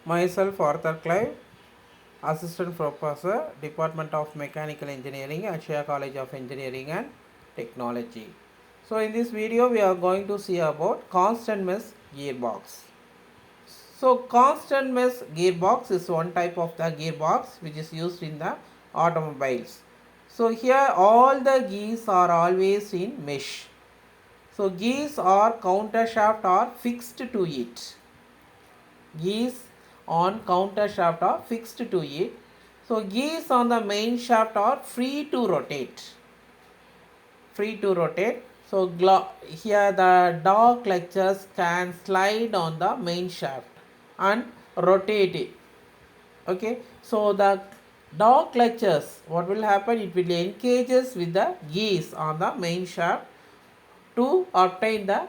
Myself, Arthur Clive, Assistant Professor, Department of Mechanical Engineering at Shia College of Engineering and Technology. So, in this video, we are going to see about constant mesh gearbox. So, constant mesh gearbox is one type of the gearbox which is used in the automobiles. So, here all the gears are always in mesh. So, gears or countershaft are fixed to it. Gears on counter shaft are fixed to it. So gears on the main shaft are free to rotate. So here the dog clutches can slide on the main shaft and rotate it. Okay, so the dog clutches, what will happen? It will engages with the gears on the main shaft to obtain the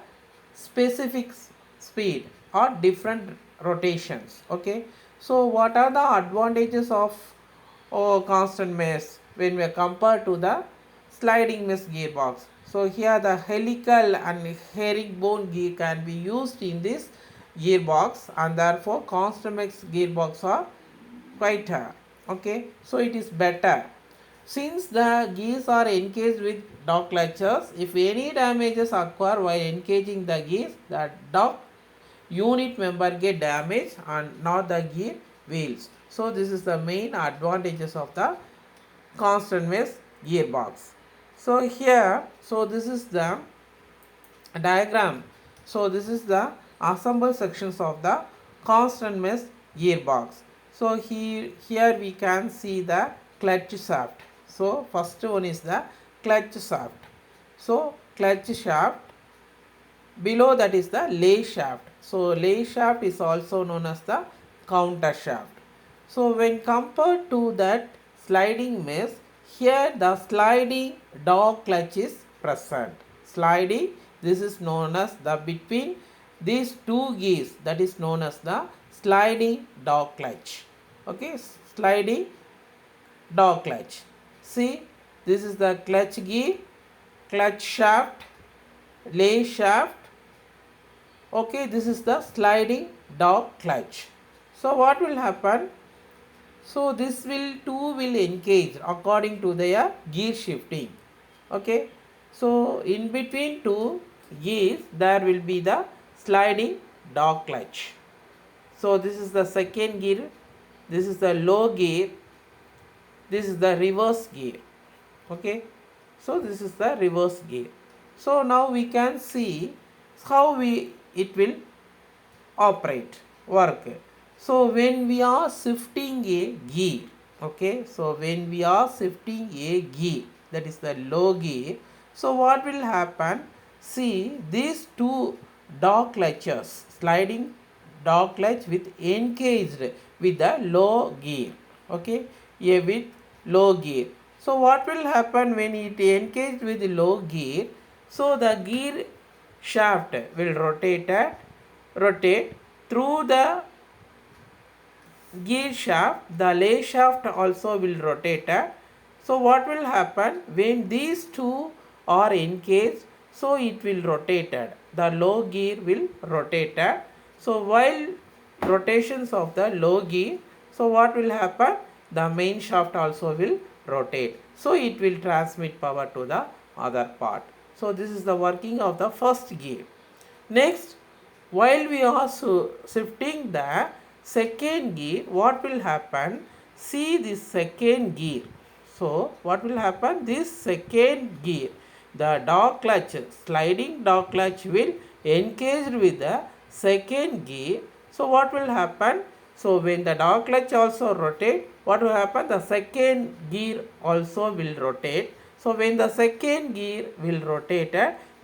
specific speed or different rotations. Okay, so what are the advantages of constant mesh when we compare to the sliding mesh gearbox? So here the helical and herringbone gear can be used in this gearbox, and therefore constant mesh gearbox are quieter. Okay, so it is better. Since the gears are encased with dog clutches, if any damages occur while engaging the gears, the dog unit member get damaged and not the gear wheels. So this is the main advantages of the constant mesh gearbox. So here, so this is the diagram. So this is the assembled sections of the constant mesh gearbox. So here we can see the clutch shaft. So first one is the clutch shaft. So clutch shaft, below that is the lay shaft. So lay shaft is also known as the counter shaft. So when compared to that sliding mesh, here the sliding dog clutch is present. Sliding, this is known as the between these two gears, that is known as the sliding dog clutch. Okay, sliding dog clutch. See, this is the clutch gear, clutch shaft, lay shaft. Okay, this is the sliding dog clutch. So what will happen? So this two will engage according to their gear shifting. Okay, so in between two gears there will be the sliding dog clutch. So this is the second gear, this is the low gear, this is the reverse gear. Okay, so this is the reverse gear. So now we can see how it will operate, work. So when we are shifting a gear, okay, so when we are shifting a gear, that is the low gear, so what will happen? See, these two dog clutches, sliding dog clutch with engaged with the low gear, okay, with low gear. So what will happen when it engaged with the low gear? So the gear shaft will rotate through the gear shaft. The lay shaft also will rotate. So what will happen when these two are engaged? So it will rotate. The low gear will rotate. So while rotations of the low gear, so what will happen? The main shaft also will rotate. So it will transmit power to the other part. So this is the working of the first gear. Next, while we are shifting the second gear, what will happen? See this second gear. So what will happen? This second gear, the dog clutch, sliding dog clutch will engage with the second gear. So what will happen? So when the dog clutch also rotate, what will happen? The second gear also will rotate. So when the second gear will rotate,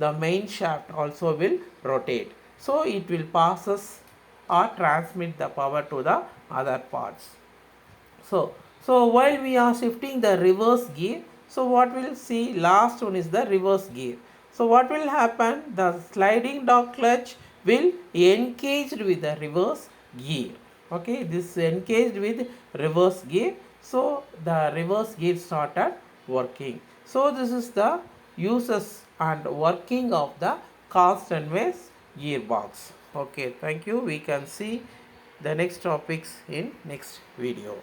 the main shaft also will rotate. So it will passes or transmit the power to the other parts. So while we are shifting the reverse gear, so what we'll see, last one is the reverse gear. So what will happen? The sliding dog clutch will engage with the reverse gear. Okay, this engaged with reverse gear. So the reverse gear started working. So this is the uses and working of the constant mesh gearbox. Okay, thank you. We can see the next topics in next video.